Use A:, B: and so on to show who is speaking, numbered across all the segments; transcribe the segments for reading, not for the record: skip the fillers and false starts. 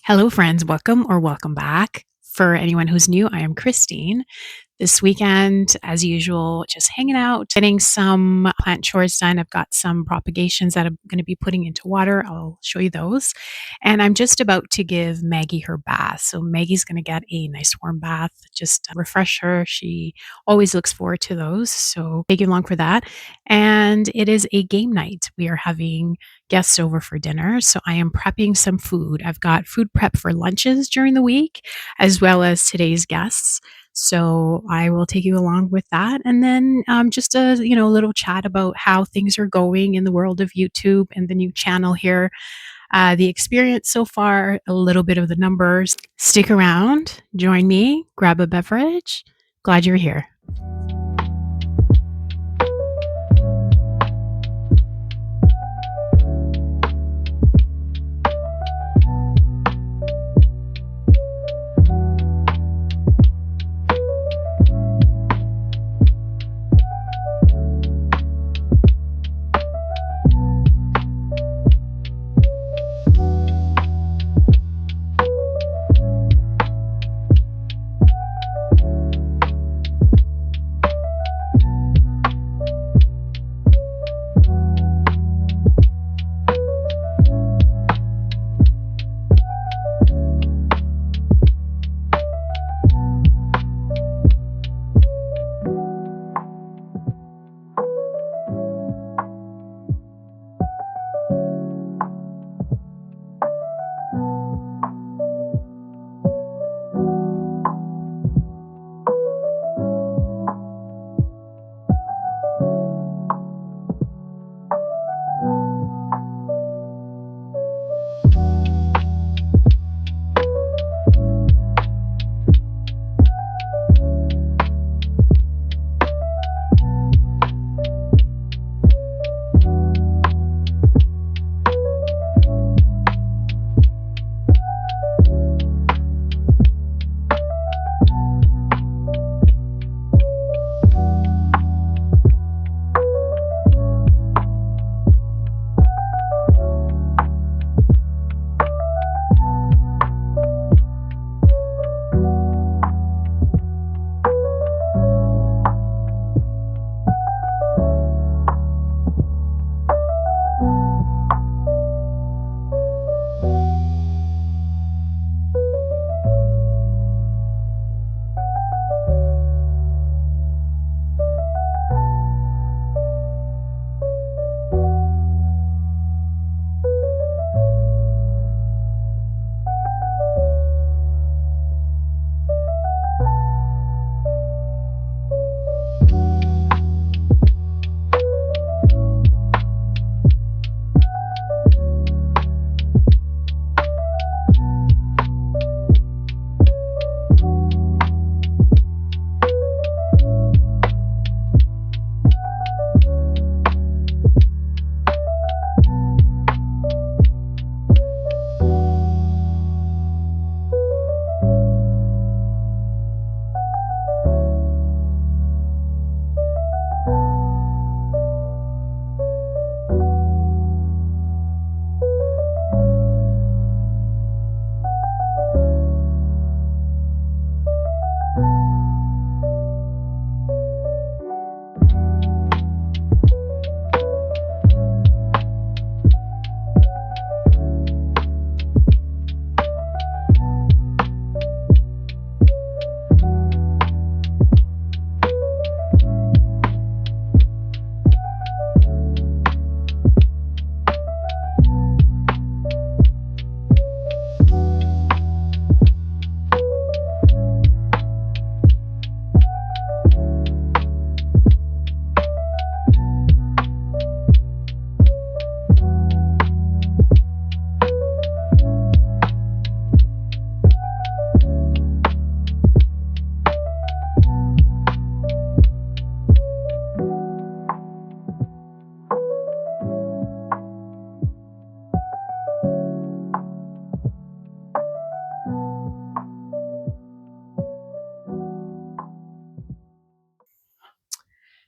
A: Hello, friends. Welcome or welcome back. For anyone who's new, I am Christine. This weekend, as usual, just hanging out, getting some plant chores done. I've got some propagations that I'm going to be putting into water. I'll show you those. And I'm just about to give Maggie her bath. So Maggie's going to get a nice warm bath, just refresh her. She always looks forward to those. So take you along for that. And it is a game night. We are having guests over for dinner. So I am prepping some food. I've got food prep for lunches during the week, as well as today's guests. So I will take you along with that, and then just a little chat about how things are going in the world of YouTube and the new channel here. The experience so far, a little bit of the numbers. Stick around, join me, grab a beverage. Glad you're here.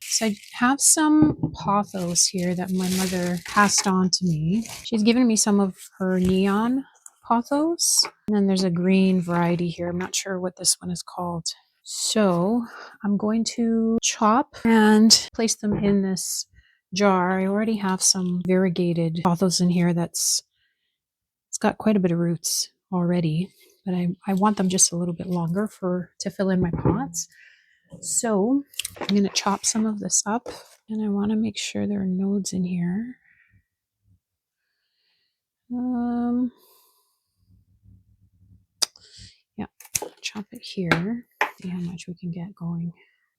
A: So I have some pothos here that my mother passed on to me. She's given me some of her neon pothos. And then there's a green variety here. I'm not sure what this one is called. So I'm going to chop and place them in this jar. I already have some variegated pothos in here it's got quite a bit of roots already, but I want them just a little bit longer to fill in my pots. So I'm going to chop some of this up, and I want to make sure there are nodes in here. Yeah, chop it here. See how much we can get going.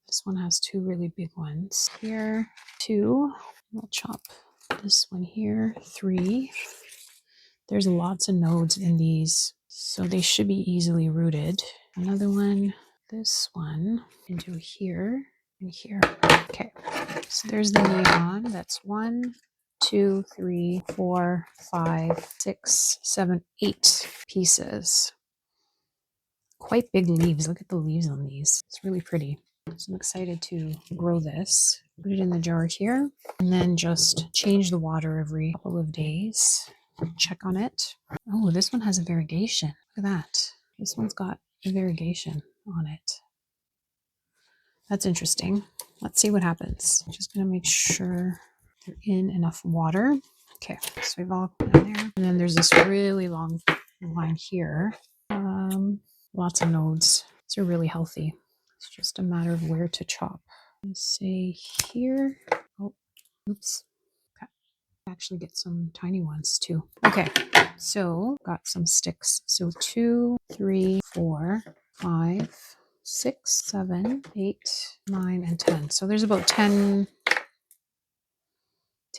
A: This one has two really big ones. Here, two. We'll chop this one here, three. There's lots of nodes in these, so they should be easily rooted. Another one, this one, into here and here. Okay, so there's the neon. That's 1, 2, 3, 4, 5, 6, 7, 8 pieces. Quite big leaves. Look at the leaves on these. It's really pretty. So I'm excited to grow this. Put it in the jar here, and then just change the water every couple of days. Check on it. Oh, this one has a variegation. Look at that. This one's got a variegation on it. That's interesting. Let's see what happens. Just gonna make sure they're in enough water. Okay, so we've all put in there. And then there's this really long line here. Lots of nodes. These are really healthy. It's just a matter of where to chop. Let's say here. Oh, oops. Okay. Actually get some tiny ones too. Okay, so got some sticks. So 2, 3, 4, 5, 6, 7, 8, 9, and 10. So there's about 10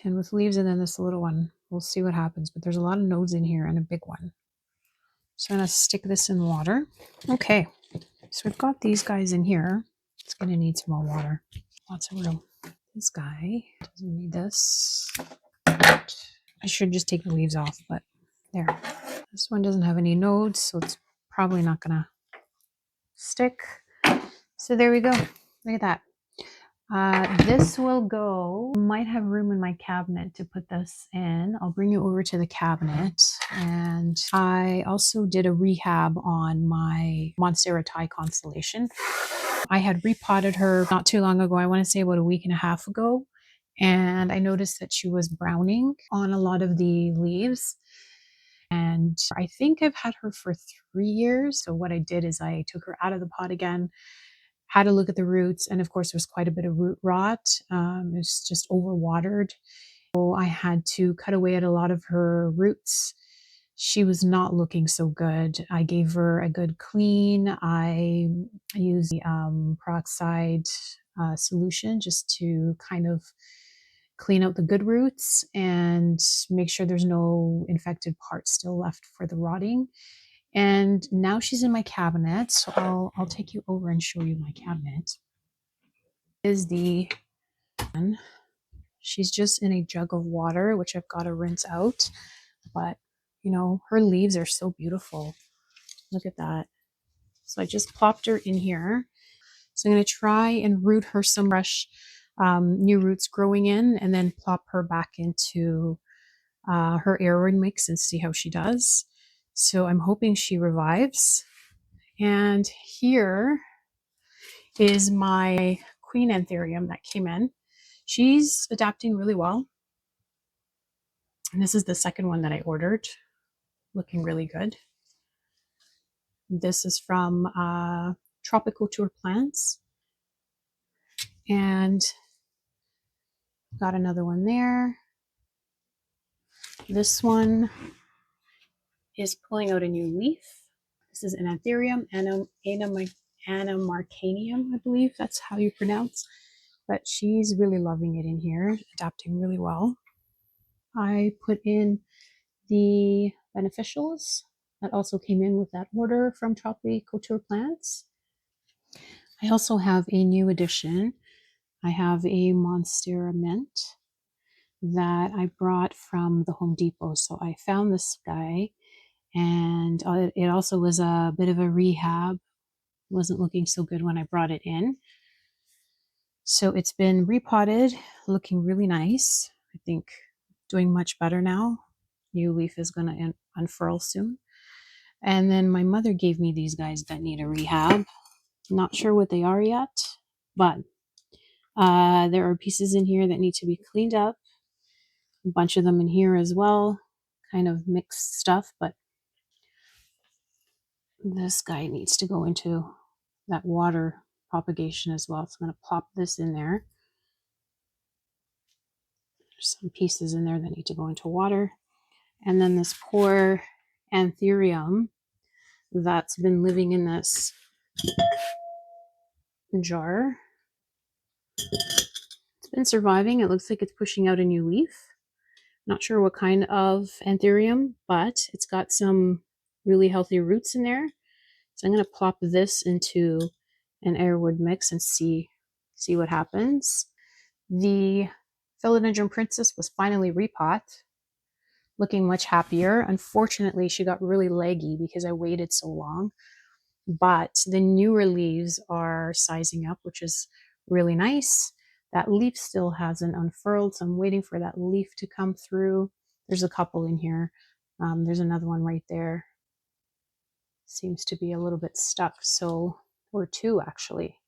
A: with leaves, and then this little one. We'll see what happens, but there's a lot of nodes in here and a big one. So I'm going to stick this in water. Okay, so we've got these guys in here. It's going to need some more water. Lots of room. This guy doesn't need this. I should just take the leaves off, but there. This one doesn't have any nodes, so it's probably not going to stick. So there we go. Look at that. This will go. Might have room in my cabinet to put this in. I'll bring you over to the cabinet. And I also did a rehab on my Monstera Thai constellation. I had repotted her not too long ago. I want to say about a week and a half ago. And I noticed that she was browning on a lot of the leaves. And I think I've had her for 3 years. So what I did is I took her out of the pot again, had a look at the roots, and of course there's quite a bit of root rot. It's just overwatered. So I had to cut away at a lot of her roots. She was not looking so good. I gave her a good clean. I used the peroxide solution just to kind of clean out the good roots and make sure there's no infected parts still left for the rotting. And now she's in my cabinet, so I'll take you over and show you my cabinet. Is the she's just in a jug of water, which I've got to rinse out. But you know, her leaves are so beautiful. Look at that. So I just plopped her in here. So I'm going to try and root her some fresh new roots growing in, and then plop her back into her aeroid mix and see how she does. So I'm hoping she revives. And here is my queen anthurium that came in. She's adapting really well. And this is the second one that I ordered, looking really good. This is from Tropical Tour Plants. And got another one there. This one is pulling out a new leaf. This is an anthurium, anamarcanium, I believe that's how you pronounce. But she's really loving it in here, adapting really well. I put in the beneficials that also came in with that order from Tropical Tour Plants. I also have a new addition. I have a Monstera Mint that I brought from the Home Depot. So I found this guy, and it also was a bit of a rehab. Wasn't looking so good when I brought it in. So it's been repotted, looking really nice. I think doing much better now. New leaf is going to unfurl soon. And then my mother gave me these guys that need a rehab. Not sure what they are yet, but there are pieces in here that need to be cleaned up. A bunch of them in here as well, kind of mixed stuff, but this guy needs to go into that water propagation as well. So I'm going to plop this in there. There's some pieces in there that need to go into water. And then this poor anthurium that's been living in this jar. It's been surviving. It looks like it's pushing out a new leaf. Not sure what kind of anthurium, but it's got some really healthy roots in there. So I'm going to plop this into an airwood mix and see what happens. The Philodendron Princess was finally repot, looking much happier. Unfortunately, she got really leggy because I waited so long. But the newer leaves are sizing up, which is really nice. That leaf still hasn't unfurled, so I'm waiting for that leaf to come through. There's a couple in here. There's another one right there. Seems to be a little bit stuck, or two actually.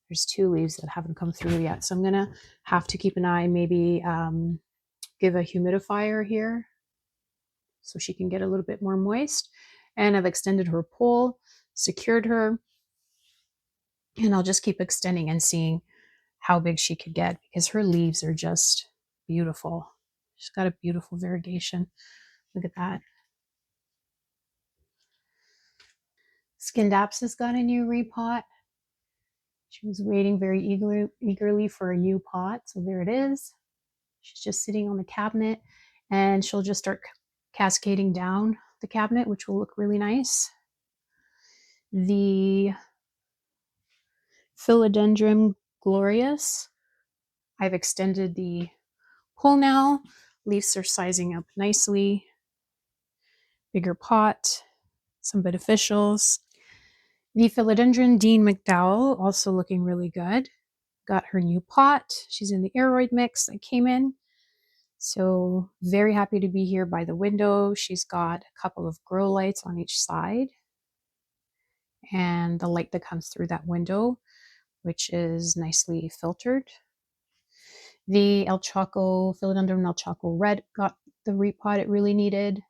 A: There's two leaves that haven't come through yet, so I'm gonna have to keep an eye, maybe give a humidifier here so she can get a little bit more moist. And I've extended her pole, secured her, and I'll just keep extending and seeing how big she could get because her leaves are just beautiful. She's got a beautiful variegation. Look at that. Skindapsis got a new repot. She was waiting very eagerly for a new pot, so there it is. She's just sitting on the cabinet, and she'll just start cascading down the cabinet, which will look really nice. The Philodendron glorious, I've extended the pole now. Leaves are sizing up nicely. Bigger pot, some beneficials. The Philodendron Dean McDowell, also looking really good. Got her new pot. She's in the aeroid mix that came in. So very happy to be here by the window. She's got a couple of grow lights on each side. And the light that comes through that window, which is nicely filtered. The El Chaco, Philodendron El Chaco Red got the repot it really needed.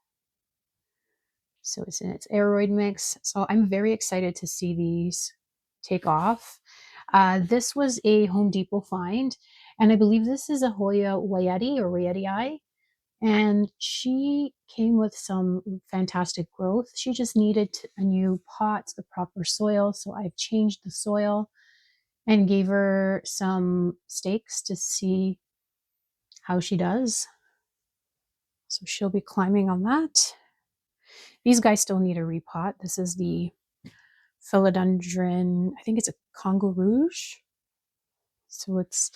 A: So it's in its aeroid mix. So I'm very excited to see these take off. This was a Home Depot find, and I believe this is a Hoya Wayeti or Wayeti. And she came with some fantastic growth. She just needed a new pot, the proper soil. So I've changed the soil and gave her some stakes to see how she does. So she'll be climbing on that. These guys still need a repot. This is the Philodendron, I think it's a Congo Rouge. So it's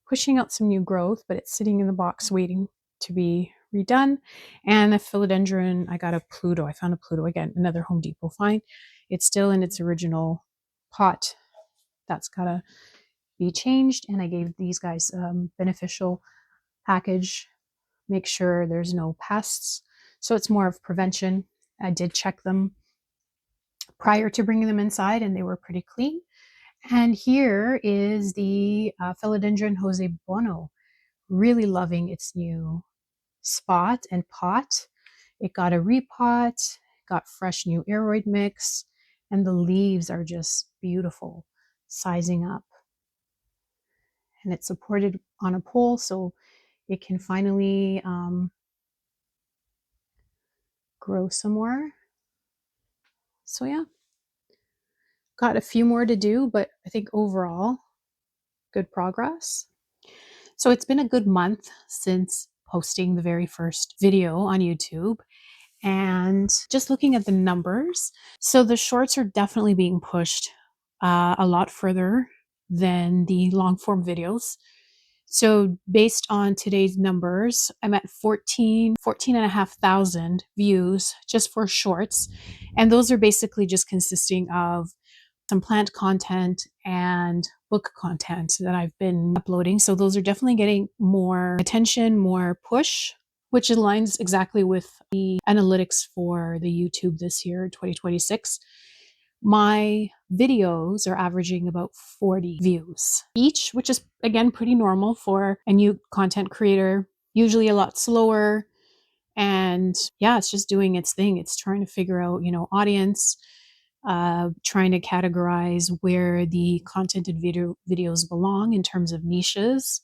A: pushing out some new growth, but it's sitting in the box waiting to be redone. And the Philodendron, I got a Pluto. I found a Pluto again, another Home Depot find. It's still in its original pot. That's got to be changed. And I gave these guys beneficial package. Make sure there's no pests. So it's more of prevention. I did check them prior to bringing them inside, and they were pretty clean. And here is the Philodendron Jose Bono, really loving its new spot and pot. It got a repot, got fresh new aeroid mix, and the leaves are just beautiful, sizing up. And it's supported on a pole, so it can finally grow some more. So yeah, got a few more to do, but I think overall, good progress. So it's been a good month since posting the very first video on YouTube and just looking at the numbers. So the shorts are definitely being pushed a lot further than the long form videos. So based on today's numbers, I'm at 14,500 views just for shorts. And those are basically just consisting of some plant content and book content that I've been uploading. So those are definitely getting more attention, more push. which aligns exactly with the analytics for the YouTube this year, 2026. My videos are averaging about 40 views each, which is again pretty normal for a new content creator, usually a lot slower. And yeah, it's just doing its thing. It's trying to figure out, audience, trying to categorize where the content and videos belong in terms of niches.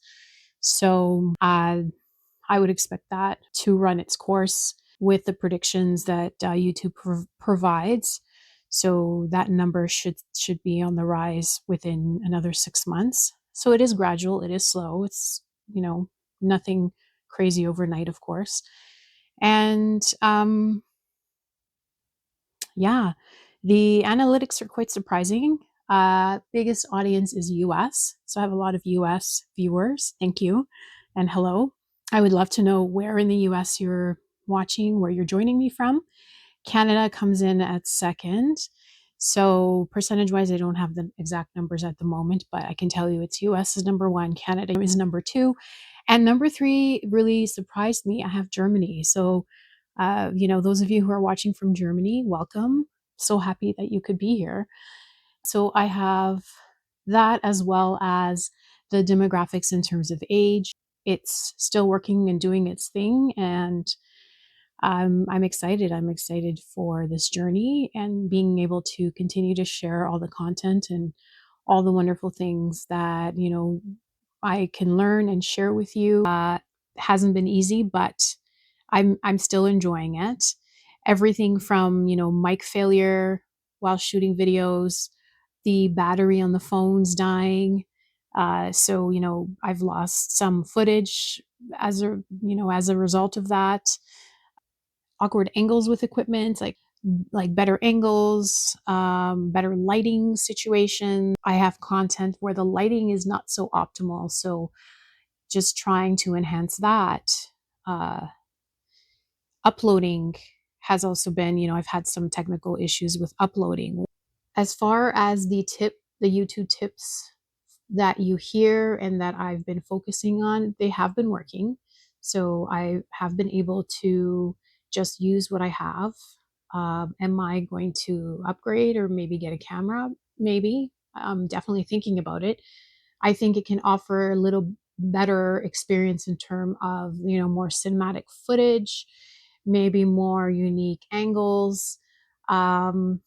A: So I would expect that to run its course with the predictions that YouTube provides. So that number should be on the rise within another 6 months. So it is gradual, it is slow. It's nothing crazy overnight, of course. And yeah, the analytics are quite surprising. Biggest audience is US. So I have a lot of US viewers. Thank you and hello. I would love to know where in the US you're watching, where you're joining me from. Canada comes in at second. So percentage wise, I don't have the exact numbers at the moment, but I can tell you it's US is number one, Canada is number two. And number three really surprised me. I have Germany. So, those of you who are watching from Germany, welcome. So happy that you could be here. So I have that as well as the demographics in terms of age. It's still working and doing its thing. And I'm excited. I'm excited for this journey and being able to continue to share all the content and all the wonderful things that, I can learn and share with you. Hasn't been easy, but I'm still enjoying it. Everything from, mic failure while shooting videos, the battery on the phone's dying. So, I've lost some footage as a result of that. Awkward angles with equipment, like better angles, better lighting situation. I have content where the lighting is not so optimal, so just trying to enhance that. Uh, Uploading has also been, I've had some technical issues with uploading. As far as the YouTube tips that you hear and that I've been focusing on, they have been working. So I have been able to just use what I have. Am I going to upgrade or maybe get a camera? Maybe. I'm definitely thinking about it. I think it can offer a little better experience in terms of, more cinematic footage, maybe more unique angles. Um,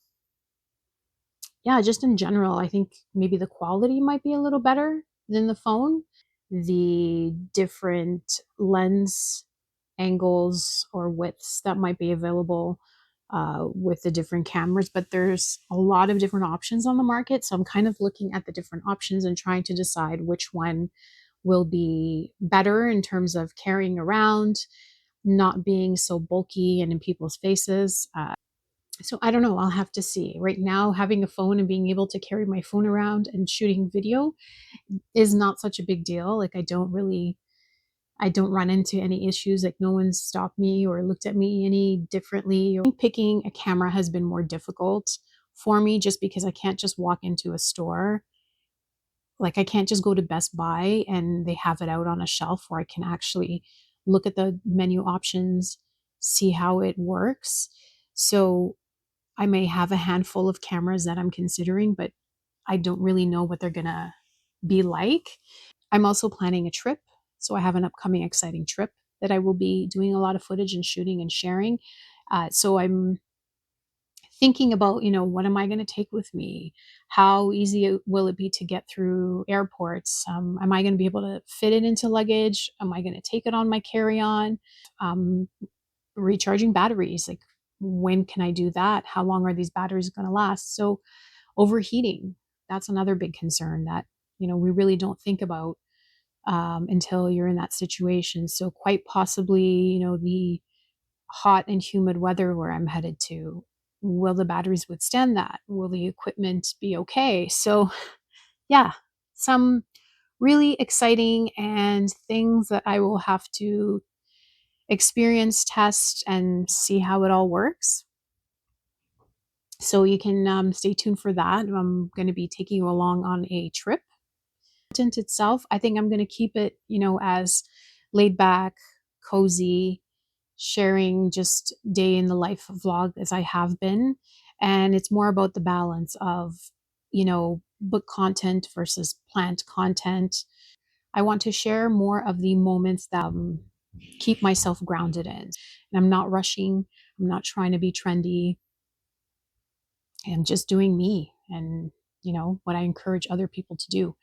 A: yeah, just in general, I think maybe the quality might be a little better than the phone. The different lens angles or widths that might be available with the different cameras, but there's a lot of different options on the market. So I'm kind of looking at the different options and trying to decide which one will be better in terms of carrying around, not being so bulky and in people's faces. So I don't know. I'll have to see. Right now, having a phone and being able to carry my phone around and shooting video is not such a big deal. Like I don't run into any issues. Like no one's stopped me or looked at me any differently. Picking a camera has been more difficult for me just because I can't just walk into a store. Like I can't just go to Best Buy and they have it out on a shelf where I can actually look at the menu options, see how it works. So I may have a handful of cameras that I'm considering, but I don't really know what they're going to be like. I'm also planning a trip. So I have an upcoming exciting trip that I will be doing a lot of footage and shooting and sharing. So I'm thinking about, what am I going to take with me? How easy will it be to get through airports? Am I going to be able to fit it into luggage? Am I going to take it on my carry-on? Recharging batteries, like when can I do that? How long are these batteries going to last? So overheating, that's another big concern that, we really don't think about until you're in that situation. So quite possibly, the hot and humid weather where I'm headed to, will the batteries withstand that? Will the equipment be okay? So yeah, some really exciting and things that I will have to experience, test, and see how it all works. So you can stay tuned for that. I'm going to be taking you along on a trip. Content itself, I think I'm going to keep it, as laid back, cozy, sharing just day in the life vlog as I have been. And it's more about the balance of, book content versus plant content. I want to share more of the moments that keep myself grounded in. And I'm not rushing, I'm not trying to be trendy. I'm just doing me and, what I encourage other people to do.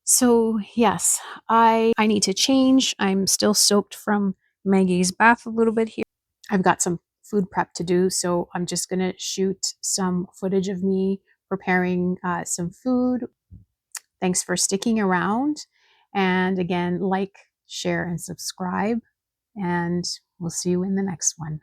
A: So, yes, I need to change. I'm still soaked from Maggie's bath a little bit here. I've got some food prep to do, so I'm just going to shoot some footage of me preparing some food. Thanks for sticking around. And again, like, share, and subscribe. And we'll see you in the next one.